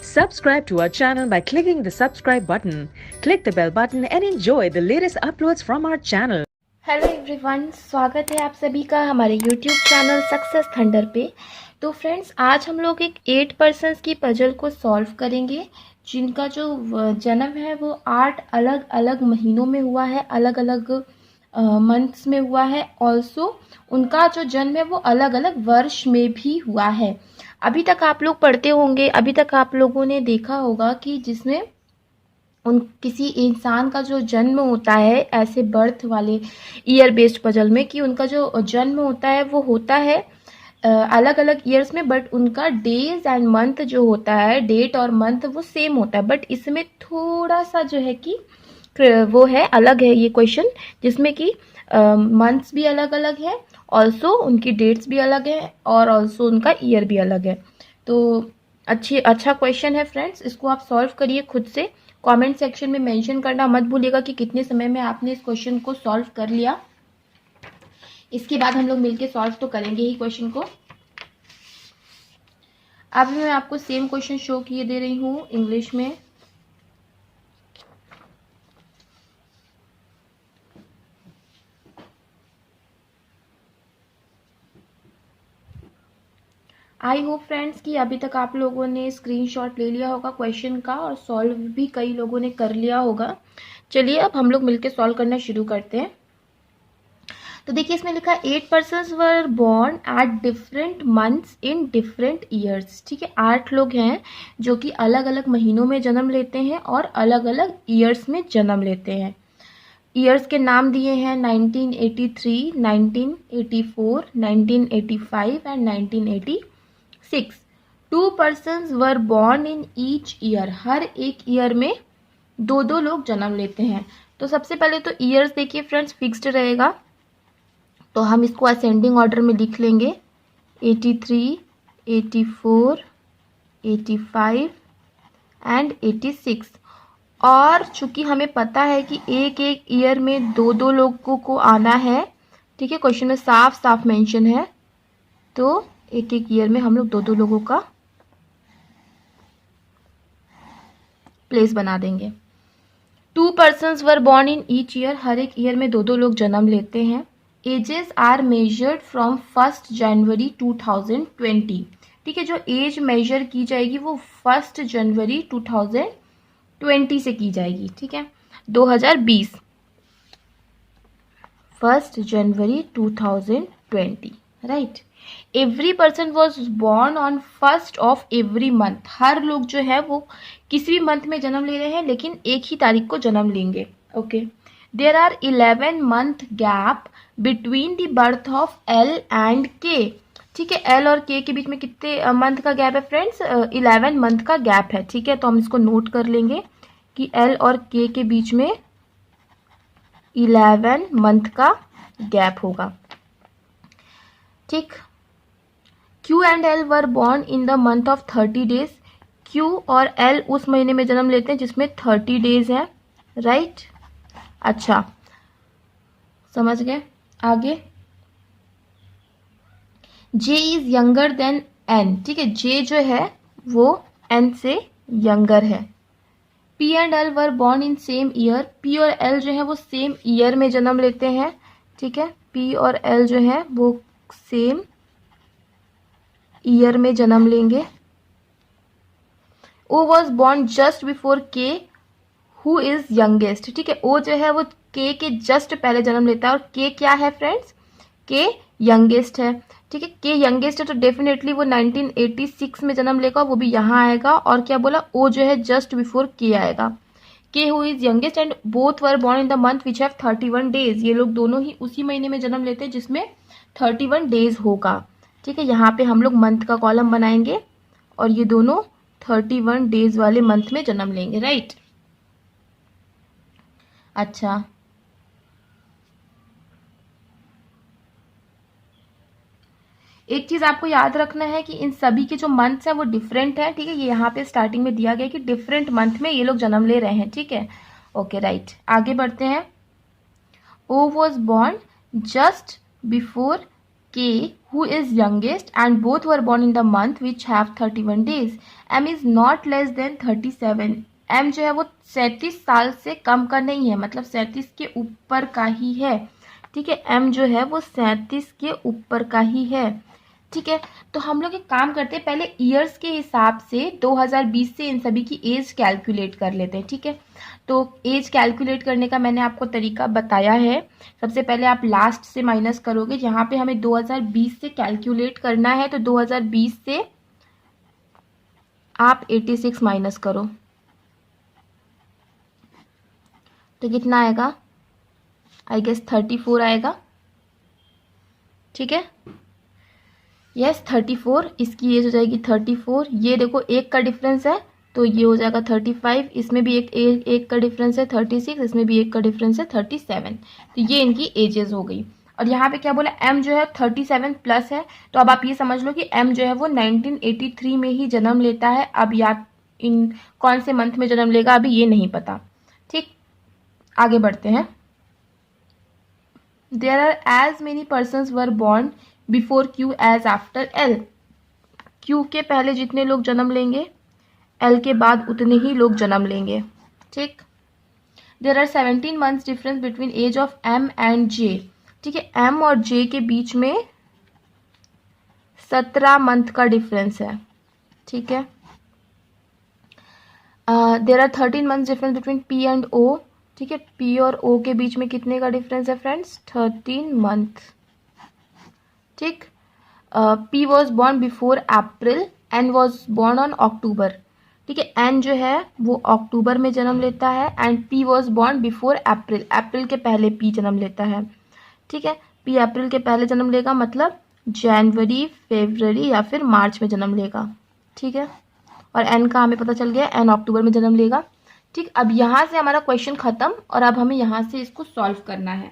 Subscribe to our channel by clicking the subscribe button. Click the bell button and enjoy the latest uploads from our channel. Hello everyone, स्वागत है आप सभी का हमारे YouTube channel success thunder पे। तो friends, आज हम लोग एक 8 पर्सन्स की पजल को सॉल्व करेंगे जिनका जो जन्म है वो 8 अलग अलग महीनों में हुआ है, अलग अलग मंथ्स में हुआ है। ऑल्सो उनका जो जन्म है वो अलग अलग वर्ष में भी हुआ है। अभी तक आप लोग पढ़ते होंगे, अभी तक आप लोगों ने देखा होगा कि जिसमें किसी इंसान का जो जन्म होता है ऐसे बर्थ वाले ईयर बेस्ड पजल में, कि उनका जो जन्म होता है वो होता है अलग अलग ईयर्स में, बट उनका डेज एंड मंथ जो होता है, डेट और मंथ वो सेम होता है। बट इसमें थोड़ा सा जो है कि वो है अलग है ये क्वेश्चन, जिसमें कि मंथ्स भी अलग अलग है, ऑल्सो उनकी डेट्स भी अलग है और ऑल्सो उनका ईयर भी अलग है। तो अच्छा क्वेश्चन है फ्रेंड्स, इसको आप सॉल्व करिए खुद से। कमेंट सेक्शन में मेंशन करना मत भूलिएगा कि कितने समय में आपने इस क्वेश्चन को सॉल्व कर लिया। इसके बाद हम लोग मिलके सॉल्व तो करेंगे ही क्वेश्चन को। अब मैं आपको सेम क्वेश्चन शो किए दे रही हूँ इंग्लिश में। आई होप फ्रेंड्स कि अभी तक आप लोगों ने स्क्रीनशॉट ले लिया होगा क्वेश्चन का और सॉल्व भी कई लोगों ने कर लिया होगा। चलिए अब हम लोग मिलकर सॉल्व करना शुरू करते हैं। तो देखिए इसमें लिखा 8 persons were born at different months in different years. ठीक है, 8 लोग हैं जो कि अलग अलग महीनों में जन्म लेते हैं और अलग अलग ईयर्स में जन्म लेते हैं। ईयर्स के नाम दिए हैं 1983, 1984, 1985 and 1986। 2 persons were born in each year. हर एक ईयर में दो दो लोग जन्म लेते हैं। तो सबसे पहले तो ईयर्स देखिए फ्रेंड्स फिक्स्ड रहेगा, तो हम इसको असेंडिंग ऑर्डर में लिख लेंगे 83, 84, 85 एंड 86। और चूंकि हमें पता है कि एक एक ईयर में दो दो लोगों को आना है, ठीक है, क्वेश्चन में साफ साफ मेंशन है, तो एक एक ईयर में हम लोग दो दो लोगों का प्लेस बना देंगे। 2 persons were born in each year. हर एक ईयर में दो दो लोग जन्म लेते हैं। एजेस आर मेजर्ड फ्रॉम 1 जनवरी 2020। ठीक है, जो एज मेजर की जाएगी वो 1 जनवरी 2020 से की जाएगी। ठीक है, 2020, 1 जनवरी 2020, right. Every person was born on 1st of every month. हर लोग जो है वो किसी भी मंथ में जन्म ले रहे हैं लेकिन एक ही तारीख को जन्म लेंगे। Okay, there are 11 month gap between the birth of L and K. ठीक है, एल और के के बीच में कितने मंथ का गैप है फ्रेंड्स? 11 मंथ का गैप है। ठीक है, तो हम इसको नोट कर लेंगे कि एल और के के बीच में 11 मंथ का गैप होगा। ठीक, Q and L were born in the month of 30 days. Q और एल उस महीने में जन्म लेते हैं जिसमें 30 डेज है, राइट। अच्छा, समझ गए। आगे, जे इज यंगर देन एन। ठीक है, जे जो है वो एन से यंगर है। P and L were born in same year. P और एल जो है वो सेम ईयर में जन्म लेते हैं। ठीक है, पी और एल जो है वो सेम ईयर में जन्म लेंगे। ओ वॉज बॉर्न जस्ट बिफोर के हु इज यंगेस्ट। ठीक है, ओ जो है वो के जस्ट पहले जन्म लेता है और के क्या है फ्रेंड्स? के यंगेस्ट है। ठीक है, के यंगेस्ट है तो डेफिनेटली वो 1986 में जन्म लेगा, वो भी यहाँ आएगा। और क्या बोला? ओ जो है जस्ट बिफोर के आएगा। के who is youngest and both were born in the month which have 31 days. ये लोग दोनों ही उसी महीने में जन्म लेते हैं जिसमें 31 डेज होगा। ठीक है, यहाँ पे हम लोग मंथ का कॉलम बनाएंगे और ये दोनों 31 डेज वाले मंथ में जन्म लेंगे, राइट। अच्छा, एक चीज आपको याद रखना है कि इन सभी के जो मंथ्स है वो डिफरेंट है। ठीक है, ये यहाँ पे स्टार्टिंग में दिया गया कि डिफरेंट मंथ में ये लोग जन्म ले रहे हैं। ठीक है, ओके, राइट। आगे बढ़ते हैं। O was born just before K, who is youngest, and both were born in the month which have 31 days. M is not less than 37. M जो है वो 37 साल से कम का नहीं है, मतलब 37 के ऊपर का ही है। ठीक है, M जो है वो 37 के ऊपर का ही है। ठीक है, तो हम लोग एक काम करते हैं, पहले ईयर्स के हिसाब से 2020 से इन सभी की एज कैलकुलेट कर लेते हैं। ठीक है, तो एज कैलकुलेट करने का मैंने आपको तरीका बताया है। सबसे पहले आप लास्ट से माइनस करोगे, यहाँ पे हमें 2020 से कैलकुलेट करना है, तो 2020 से आप 86 माइनस करो तो कितना आएगा, आई गेस 34 आएगा। ठीक है, यस 34, इसकी एज हो जाएगी 34। ये देखो एक का डिफरेंस है तो ये हो जाएगा 35, इसमें भी एक का डिफरेंस है 36, इसमें भी एक का डिफरेंस है 37। तो ये इनकी एजेस हो गई। और यहाँ पे क्या बोला, एम जो है 37 प्लस है, तो अब आप ये समझ लो कि एम जो है वो 1983 में ही जन्म लेता है। अब या इन कौन से मंथ में जन्म लेगा अभी ये नहीं पता। ठीक, आगे बढ़ते हैं। There are as many persons were born before Q as after L. Q के पहले जितने लोग जन्म लेंगे, एल के बाद उतने ही लोग जन्म लेंगे। ठीक, there are 17 months difference between age of M and J. ठीक है, एम और जे के बीच में 17 मंथ का डिफरेंस है। ठीक है, there are 13 months difference between P and O. ठीक है, पी और ओ के बीच में कितने का डिफरेंस है फ्रेंड्स, 13 मंथ। ठीक, P was born before April, N was born on October. ठीक है, एन जो है वो अक्टूबर में जन्म लेता है and P was born before April, अप्रैल के पहले पी जन्म लेता है। ठीक है, पी अप्रैल के पहले जन्म लेगा, मतलब जनवरी, फरवरी या फिर मार्च में जन्म लेगा। ठीक है, और एन का हमें पता चल गया, एन अक्टूबर में जन्म लेगा। ठीक, अब यहाँ से हमारा क्वेश्चन खत्म और अब हमें यहाँ से इसको सॉल्व करना है।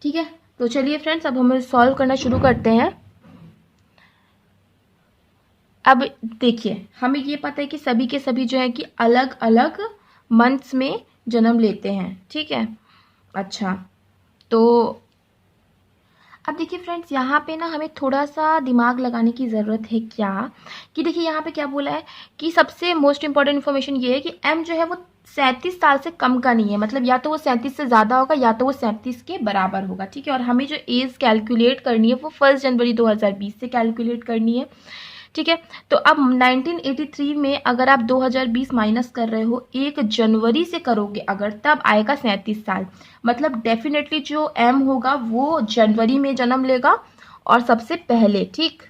ठीक है, तो चलिए फ्रेंड्स अब हम सॉल्व करना शुरू करते हैं। अब देखिए, हमें ये पता है कि सभी के सभी जो है कि अलग अलग मंथ्स में जन्म लेते हैं। ठीक है, अच्छा, तो अब देखिए फ्रेंड्स, यहाँ पे ना हमें थोड़ा सा दिमाग लगाने की ज़रूरत है। क्या कि देखिए यहाँ पे क्या बोला है कि सबसे मोस्ट इंपॉर्टेंट इन्फॉर्मेशन ये है कि एम जो है वो 37 साल से कम का नहीं है, मतलब या तो वो 37 से ज़्यादा होगा या तो वो 37 के बराबर होगा। ठीक है, और हमें जो एज कैलकुलेट करनी है वो 1 जनवरी 2020 से कैलकुलेट करनी है। ठीक है, तो अब 1983 में अगर आप 2020 माइनस कर रहे हो 1 जनवरी से करोगे अगर, तब आएगा 37 साल। मतलब डेफिनेटली जो एम होगा वो जनवरी में जन्म लेगा और सबसे पहले। ठीक,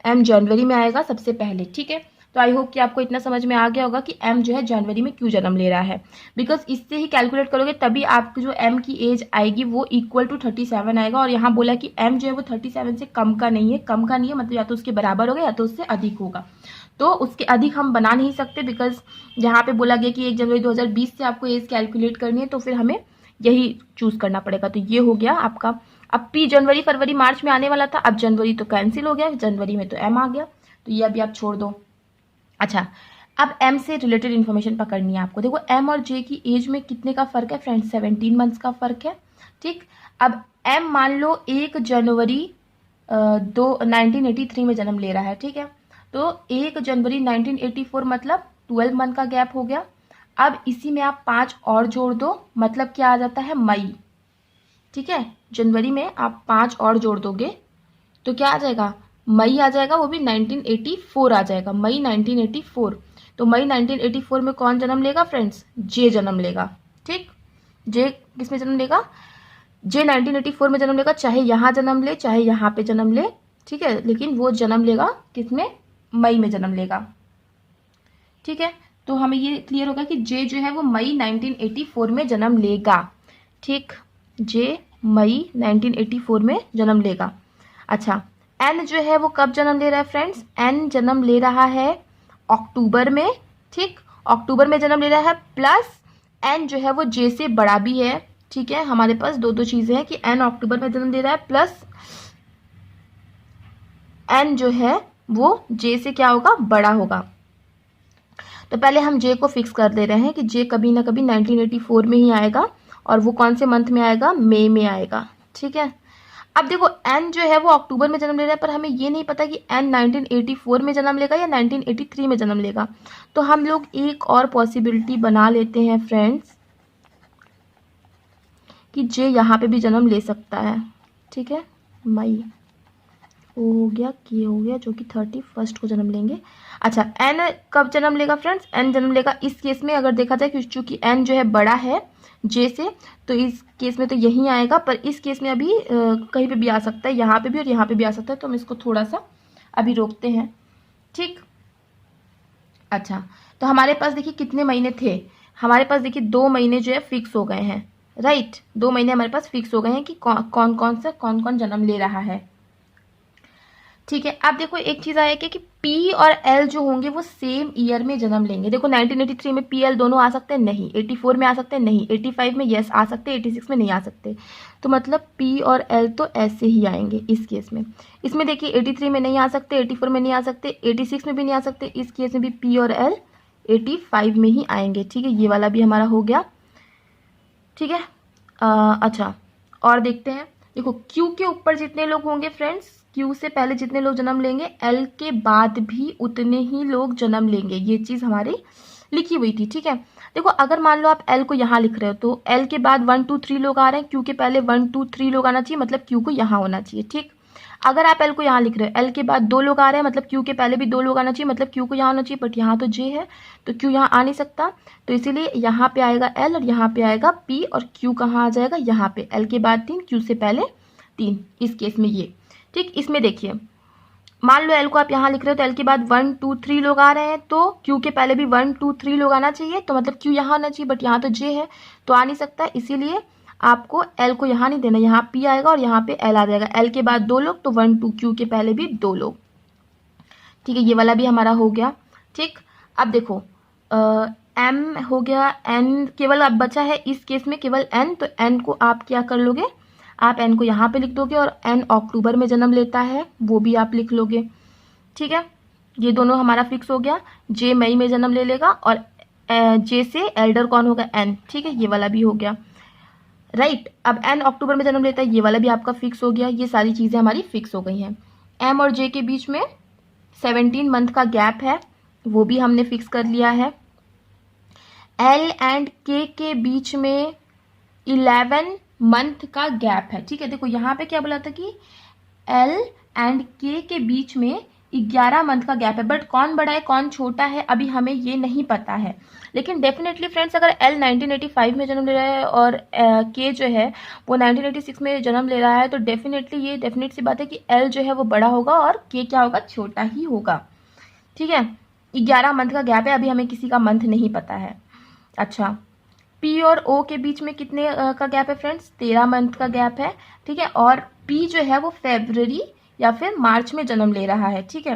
एम जनवरी में आएगा सबसे पहले। ठीक है, तो आई होप कि आपको इतना समझ में आ गया होगा कि एम जो है जनवरी में क्यों जन्म ले रहा है, बिकॉज इससे ही कैलकुलेट करोगे तभी आपकी जो एम की एज आएगी वो इक्वल टू 37 आएगा। और यहाँ बोला कि एम जो है वो 37 से कम का नहीं है, कम का नहीं है मतलब या तो उसके बराबर होगा या तो उससे अधिक होगा। तो उसके अधिक हम बना नहीं सकते, बिकॉज यहाँ पे बोला गया कि 1 जनवरी 2020 से आपको एज कैलकुलेट करनी है, तो फिर हमें यही चूज करना पड़ेगा। तो ये हो गया आपका। अब पी जनवरी, फरवरी, मार्च में आने वाला था, अब जनवरी तो कैंसिल हो गया, जनवरी में तो एम आ गया, तो ये अभी आप छोड़ दो। अच्छा, अब एम से रिलेटेड इन्फॉर्मेशन पकड़नी है आपको। देखो एम और जे की एज में कितने का फर्क है फ्रेंड्स, 17 मंथ्स का फर्क है। ठीक, अब एम मान लो 1 जनवरी 1983 में जन्म ले रहा है। ठीक है, तो 1 जनवरी 1984 मतलब 12 मंथ का गैप हो गया। अब इसी में आप 5 और जोड़ दो, मतलब क्या आ जाता है, मई। ठीक है, जनवरी में आप 5 और जोड़ दोगे तो क्या आ जाएगा, मई आ जाएगा, वो भी 1984 आ जाएगा, मई 1984। तो मई 1984 में कौन जन्म लेगा फ्रेंड्स, जे जन्म लेगा। ठीक, जे किस में जन्म लेगा, जे 1984 में जन्म लेगा, चाहे यहाँ जन्म ले चाहे यहाँ पे जन्म ले। ठीक है, लेकिन वो जन्म लेगा किस में, मई में जन्म लेगा। ठीक है, तो हमें ये क्लियर होगा कि जे जो है वो मई 1984 में जन्म लेगा। ठीक, जे मई 1984 में जन्म लेगा। अच्छा, एन जो है वो कब जन्म ले रहा है फ्रेंड्स, एन जन्म ले रहा है अक्टूबर में। ठीक, अक्टूबर में जन्म ले रहा है, प्लस एन जो है वो जे से बड़ा भी है। ठीक है, हमारे पास दो चीजें हैं कि एन अक्टूबर में जन्म ले रहा है प्लस एन जो है वो जे से क्या होगा, बड़ा होगा। तो पहले हम जे को फिक्स कर दे रहे हैं कि जे कभी ना कभी 1984 में ही आएगा और वो कौन से मंथ में आएगा, मई में आएगा। ठीक है, अब देखो एन जो है वो अक्टूबर में जन्म ले रहा है, पर हमें ये नहीं पता कि एन 1984 में जन्म लेगा या 1983 में जन्म लेगा। तो हम लोग एक और पॉसिबिलिटी बना लेते हैं फ्रेंड्स कि जे यहाँ पे भी जन्म ले सकता है। ठीक है, मई ओ हो गया, के हो गया, जो कि 31 को जन्म लेंगे। अच्छा, एन कब जन्म लेगा फ्रेंड्स, एन जन्म लेगा इस केस में अगर देखा जाए, क्योंकि एन जो है बड़ा है जे से, तो इस केस में तो यहीं आएगा, पर इस केस में अभी कहीं पे भी आ सकता है, यहाँ पे भी और यहाँ पे भी आ सकता है, तो हम इसको थोड़ा सा अभी रोकते हैं। ठीक, अच्छा, तो हमारे पास देखिए कितने महीने थे, हमारे पास देखिए 2 महीने जो है फिक्स हो गए हैं, राइट। 2 महीने हमारे पास फिक्स हो गए हैं कि कौन कौन जन्म ले रहा है। ठीक है, अब देखो एक चीज आया कि पी और एल जो होंगे वो सेम ईयर में जन्म लेंगे। देखो 1983 में पी एल दोनों आ सकते हैं, नहीं। 84 में आ सकते हैं, नहीं। 85 में यस आ सकते हैं, 86 में नहीं आ सकते। तो मतलब पी और एल तो ऐसे ही आएंगे इस केस में। इसमें देखिए 83 में नहीं आ सकते, 84 में नहीं आ सकते, 86 में भी नहीं आ सकते। इस केस में भी पी और एल 85 में ही आएंगे। ठीक है, ये वाला भी हमारा हो गया। ठीक है, अच्छा, और देखते हैं। देखो क्यू के ऊपर जितने लोग होंगे फ्रेंड्स, क्यू से पहले जितने लोग जन्म लेंगे, एल के बाद भी उतने ही लोग जन्म लेंगे। ये चीज हमारी लिखी हुई थी। ठीक है, देखो अगर मान लो आप एल को यहाँ लिख रहे हो, तो एल के बाद 1 2 3 लोग आ रहे हैं, क्यू के पहले 1 2 3 लोग आना चाहिए, मतलब क्यू को यहाँ होना चाहिए। ठीक, अगर आप एल को यहाँ लिख रहे हो, एल के बाद 2 लोग आ रहे हैं, मतलब क्यू के पहले भी 2 लोग आना चाहिए, मतलब क्यू को यहाँ आना चाहिए, बट यहाँ तो जे है तो क्यू यहाँ आ नहीं सकता, तो इसीलिए यहाँ पे आएगा एल और यहाँ पे आएगा पी, और क्यू कहाँ आ जाएगा, यहाँ पे। एल के बाद 3, क्यू से पहले 3, इस केस में ये। ठीक, इसमें देखिए मान लो एल को आप यहाँ लिख रहे हो, तो एल के बाद 1 2 3 लोग आ रहे हैं, तो क्यू के पहले भी 1 2 3 लोग आना चाहिए, तो मतलब क्यू यहाँ आना चाहिए, बट यहाँ तो जे है तो आ नहीं सकता, इसीलिए आपको एल को यहाँ नहीं देना, यहाँ पी आएगा और यहाँ पे एल आ जाएगा। एल के बाद 2 लोग तो 1 2, क्यू के पहले भी 2 लोग। ठीक है, ये वाला भी हमारा हो गया। ठीक, अब देखो एम हो गया, एन केवल अब बचा है इस केस में केवल एन, तो एन को आप क्या कर लोगे, आप एन को यहाँ पे लिख दोगे, और एन अक्टूबर में जन्म लेता है वो भी आप लिख लोगे। ठीक है, ये दोनों हमारा फिक्स हो गया। जे मई में जन्म ले लेगा, और जे से एल्डर कौन होगा, एन। ठीक है, ये वाला भी हो गया, राइट। अब एन अक्टूबर में जन्म लेता है, ये वाला भी आपका फिक्स हो गया। ये सारी चीजें हमारी फिक्स हो गई हैं। एम और जे के बीच में 17 मंथ का गैप है, वो भी हमने फिक्स कर लिया है। एल एंड के बीच में 11 मंथ का गैप है। ठीक है, देखो यहाँ पे क्या बोला था कि एल एंड के बीच में 11 मंथ का गैप है, बट कौन बड़ा है कौन छोटा है अभी हमें ये नहीं पता है। लेकिन डेफिनेटली फ्रेंड्स, अगर एल 1985 में जन्म ले रहा है और के जो है वो 1986 में जन्म ले रहा है, तो डेफिनेटली ये डेफिनेट सी बात है कि एल जो है वो बड़ा होगा और के क्या होगा, छोटा ही होगा। ठीक है, 11 मंथ का गैप है, अभी हमें किसी का मंथ नहीं पता है। अच्छा, पी और ओ के बीच में कितने का गैप है फ्रेंड्स, 13 मंथ का गैप है। ठीक है, और पी जो है वो फरवरी या फिर मार्च में जन्म ले रहा है। ठीक है,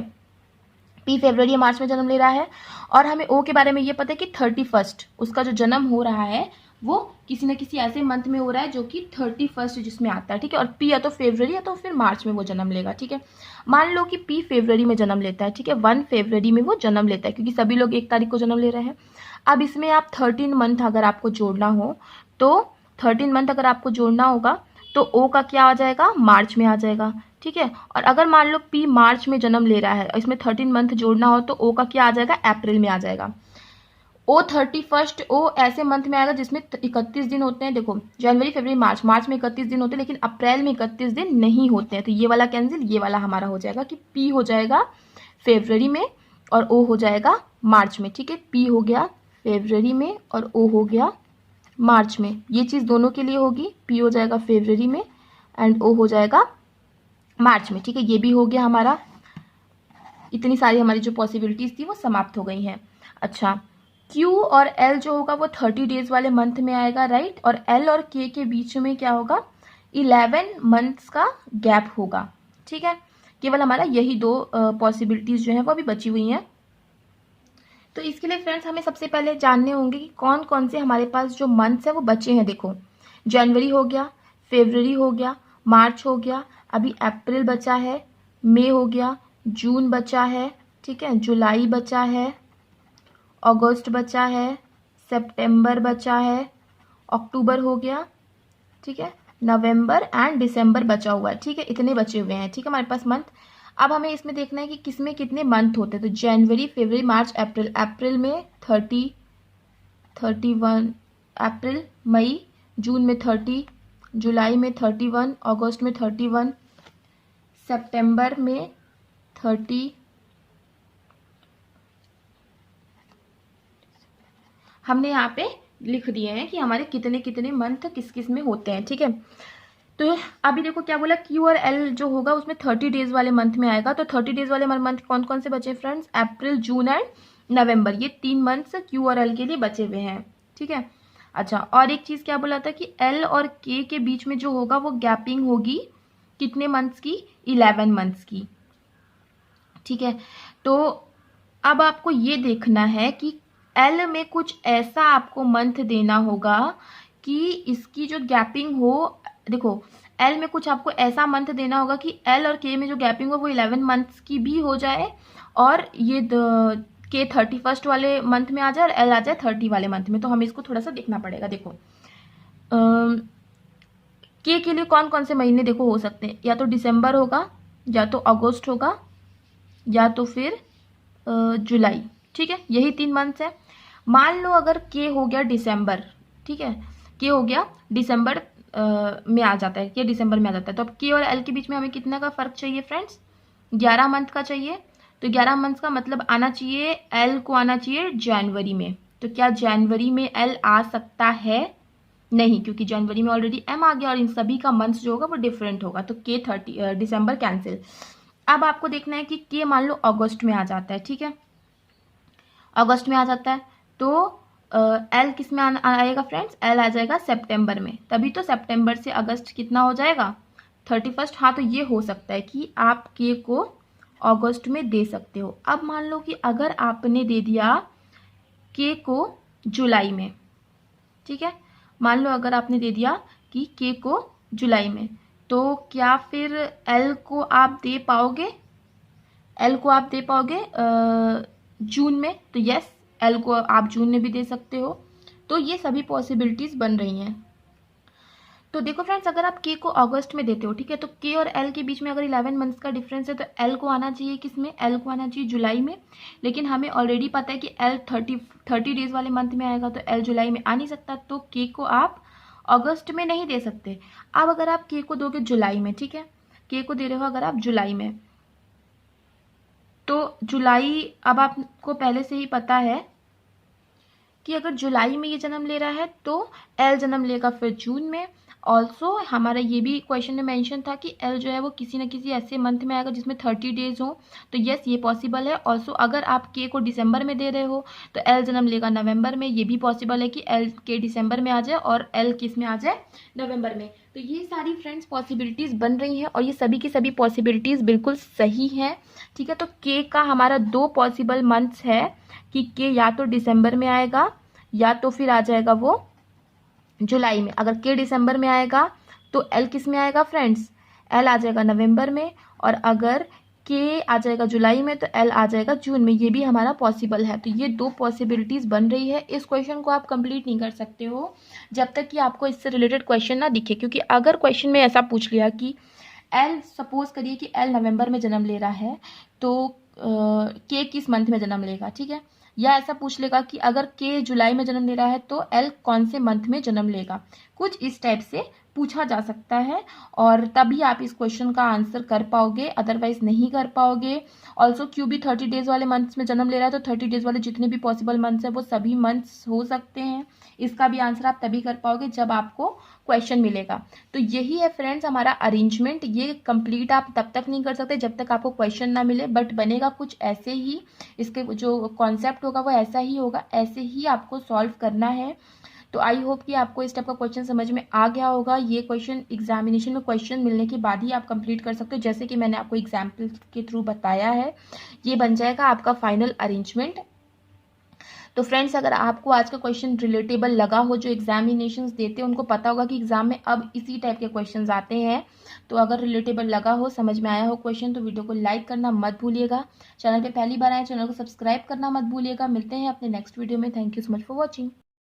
पी फरवरी या मार्च में जन्म ले रहा है, और हमें ओ के बारे में ये पता है कि 31 उसका जो जन्म हो रहा है वो किसी न किसी ऐसे मंथ में हो रहा है जो कि 31 जिसमें आता है। ठीक है, और पी या तो फरवरी या तो फिर मार्च में वो जन्म लेगा। ठीक है, मान लो कि पी फरवरी में जन्म लेता है। ठीक है, 1 फरवरी में वो जन्म लेता है, क्योंकि सभी लोग 1 तारीख को जन्म ले रहे हैं। अब इसमें आप 13 मंथ अगर आपको जोड़ना हो, तो 13 मंथ अगर आपको जोड़ना होगा तो ओ का क्या आ जाएगा, मार्च में आ जाएगा। ठीक है, और अगर मान लो पी मार्च में जन्म ले रहा है, इसमें 13 मंथ जोड़ना हो तो ओ का क्या आ जाएगा, अप्रैल में आ जाएगा। ओ 31 ओ ऐसे मंथ में आएगा जिसमें 31 दिन होते हैं। देखो जनवरी फरवरी मार्च, मार्च में 31 दिन होते हैं, लेकिन अप्रैल में 31 दिन नहीं होते हैं, तो ये वाला कैंसिल, ये वाला हमारा हो जाएगा कि पी हो जाएगा फरवरी में और ओ हो जाएगा मार्च में। ठीक है, पी हो गया फरवरी में और ओ हो गया मार्च में। ये चीज़ दोनों के लिए होगी, पी हो जाएगा फरवरी में एंड ओ हो जाएगा मार्च में। ठीक है, ये भी हो गया हमारा। इतनी सारी हमारी जो पॉसिबिलिटीज थी वो समाप्त हो गई हैं। अच्छा, क्यू और एल जो होगा वो 30 डेज वाले मंथ में आएगा, राइट। और एल और के बीच में क्या होगा, 11 मंथ्स का गैप होगा। ठीक है, केवल हमारा यही 2 पॉसिबिलिटीज जो है वो अभी बची हुई हैं। तो इसके लिए फ्रेंड्स हमें सबसे पहले जानने होंगे कि कौन कौन से हमारे पास जो मंथ्स है वो बचे हैं। देखो जनवरी हो गया, फरवरी हो गया, मार्च हो गया, अभी अप्रैल बचा है, मई हो गया, जून बचा है, ठीक है, जुलाई बचा है, अगस्त बचा है, सितंबर बचा है, अक्टूबर हो गया, ठीक है, नवंबर एंड दिसंबर बचा हुआ है, ठीक है, इतने बचे हुए हैं, ठीक है हमारे पास मंथ। अब हमें इसमें देखना है कि किसमें कितने मंथ होते हैं। तो जनवरी, फरवरी, मार्च, अप्रैल, अप्रैल में 31, अप्रैल, मई, जून में 30, जुलाई में 31, अगस्त में 31, सितंबर में 30, हमने यहाँ पे लिख दिए हैं कि हमारे कितने कितने मंथ किस किस में होते हैं, ठीक है। तो अभी देखो क्या बोला, क्यू और एल जो होगा उसमें 30 डेज वाले मंथ में आएगा। तो 30 डेज वाले मंथ कौन कौन से बचे friends, April, June and November, ये 3 मंथ्स क्यू और एल के लिए बचे हुए हैं, ठीक है। अच्छा, और एक चीज क्या बोला था कि एल और के के बीच में जो होगा वो गैपिंग होगी कितने मंथ्स की, 11 मंथ्स की, ठीक है। तो अब आपको ये देखना है कि एल में कुछ ऐसा आपको मंथ देना होगा कि इसकी जो गैपिंग हो, देखो एल में कुछ आपको ऐसा मंथ देना होगा कि एल और के में जो गैपिंग हो वो 11 मंथ्स की भी हो जाए, और ये के 31 वाले मंथ में आ जाए और एल आ जाए 30 वाले मंथ में। तो हमें इसको थोड़ा सा देखना पड़ेगा। देखो के लिए कौन कौन से महीने देखो हो सकते हैं, या तो दिसंबर होगा, या तो अगस्त होगा, या तो फिर जुलाई, ठीक है, यही 3 मंथ्स है। मान लो अगर के हो गया दिसंबर, ठीक है, के हो गया दिसंबर में आ जाता है, के दिसंबर में आ जाता है, तो अब के और एल के बीच में हमें कितना का फर्क चाहिए फ्रेंड्स, 11 मंथ का चाहिए। तो 11 मंथ का मतलब आना चाहिए, एल को आना चाहिए जनवरी में। तो क्या जनवरी में एल आ सकता है, नहीं, क्योंकि जनवरी में ऑलरेडी एम आ गया और इन सभी का मंथ जो होगा वो डिफरेंट होगा। तो के 30 दिसंबर कैंसिल। अब आपको देखना है कि के मान लो अगस्त में आ जाता है, ठीक है, अगस्त में आ जाता है, तो एल किस में आएगा फ्रेंड्स, एल आ जाएगा सितंबर में। तभी तो सितंबर से अगस्त कितना हो जाएगा, 31। हाँ, तो ये हो सकता है कि आप के को अगस्त में दे सकते हो। अब मान लो कि अगर आपने दे दिया के को जुलाई में, ठीक है, मान लो अगर आपने दे दिया कि के को जुलाई में, तो क्या फिर एल को आप दे पाओगे, एल को आप दे पाओगे जून में? तो यस, एल को आप जून में भी दे सकते हो। तो ये सभी पॉसिबिलिटीज बन रही हैं। तो देखो फ्रेंड्स, अगर आप के को अगस्त में देते हो, ठीक है, तो के और एल के बीच में अगर 11 मंथ्स का डिफरेंस है तो एल को आना चाहिए किस में, एल को आना चाहिए जुलाई में। लेकिन हमें ऑलरेडी पता है कि एल 30 डेज वाले मंथ में आएगा, तो एल जुलाई में आ नहीं सकता, तो के को आप अगस्त में नहीं दे सकते। अब अगर आप के को दोगे जुलाई में, ठीक है, के को दे रहे हो अगर आप जुलाई में, तो जुलाई, अब आपको पहले से ही पता है कि अगर जुलाई में ये जन्म ले रहा है तो एल जन्म लेगा फिर जून में। ऑल्सो हमारा ये भी क्वेश्चन में मेंशन था कि एल जो है वो किसी न किसी ऐसे मंथ में आएगा जिसमें 30 डेज हो। तो यस, ये पॉसिबल है। ऑल्सो अगर आप के को दिसंबर में दे रहे हो तो एल जन्म लेगा नवंबर में। ये भी पॉसिबल है कि एल के दिसंबर में आ जाए और एल किस में आ जाए, नवंबर में। तो ये सारी फ्रेंड्स पॉसिबिलिटीज़ बन रही हैं और ये सभी की सभी पॉसिबिलिटीज़ बिल्कुल सही हैं, ठीक है। तो के का हमारा 2 पॉसिबल मंथ्स है कि के या तो दिसंबर में आएगा या तो फिर आ जाएगा वो जुलाई में। अगर के दिसंबर में आएगा तो एल किस में आएगा फ्रेंड्स, एल आ जाएगा नवंबर में। और अगर के आ जाएगा जुलाई में तो एल आ जाएगा जून में। ये भी हमारा पॉसिबल है। तो ये 2 पॉसिबिलिटीज़ बन रही है। इस क्वेश्चन को आप कंप्लीट नहीं कर सकते हो जब तक कि आपको इससे रिलेटेड क्वेश्चन ना दिखे, क्योंकि अगर क्वेश्चन में ऐसा पूछ लिया कि एल, सपोज करिए कि एल नवंबर में जन्म ले रहा है तो के किस मंथ में जन्म लेगा, ठीक है। या ऐसा पूछ लेगा कि अगर के जुलाई में जन्म ले रहा है तो एल कौन से मंथ में जन्म लेगा। कुछ इस टाइप से पूछा जा सकता है और तभी आप इस क्वेश्चन का आंसर कर पाओगे, अदरवाइज नहीं कर पाओगे। ऑल्सो क्यू भी 30 डेज वाले मंथ्स में जन्म ले रहा है तो 30 डेज वाले जितने भी पॉसिबल मंथ्स हैं वो सभी मंथ्स हो सकते हैं। इसका भी आंसर आप तभी कर पाओगे जब आपको क्वेश्चन मिलेगा। तो यही है फ्रेंड्स हमारा अरेंजमेंट। ये कंप्लीट आप तब तक नहीं कर सकते जब तक आपको क्वेश्चन ना मिले, बट बनेगा कुछ ऐसे ही। इसके जो कॉन्सेप्ट होगा वो ऐसा ही होगा, ऐसे ही आपको सॉल्व करना है। तो आई होप कि आपको इस टाइप का क्वेश्चन समझ में आ गया होगा। ये क्वेश्चन एग्जामिनेशन में क्वेश्चन मिलने के बाद ही आप कंप्लीट कर सकते हो, जैसे कि मैंने आपको एग्जाम्पल के थ्रू बताया है। ये बन जाएगा आपका फाइनल अरेंजमेंट। तो फ्रेंड्स, अगर आपको आज का क्वेश्चन रिलेटेबल लगा हो, जो एग्जामिनेशंस देते हैं उनको पता होगा कि एग्जाम में अब इसी टाइप के क्वेश्चंस आते हैं। तो अगर रिलेटेबल लगा हो, समझ में आया हो क्वेश्चन, तो वीडियो को लाइक करना मत भूलिएगा। चैनल पे पहली बार आए, चैनल को सब्सक्राइब करना मत भूलिएगा। मिलते हैं अपने नेक्स्ट वीडियो में। Thank you so much for watching.